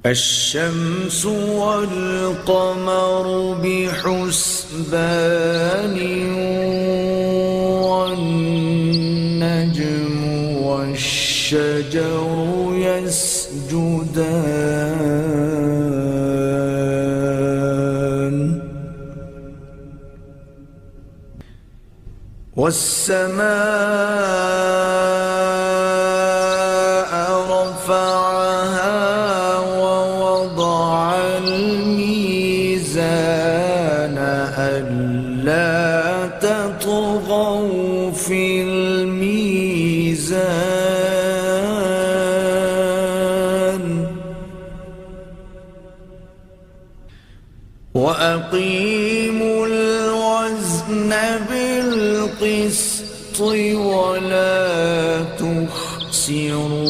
الشمس والقمر بحسبان والنجم والشجر يسجدان والسماء رفعها ووضع الميزان ألا تطغوا في الميزان وأقيموا الوزن بالقسط ولا تخسروا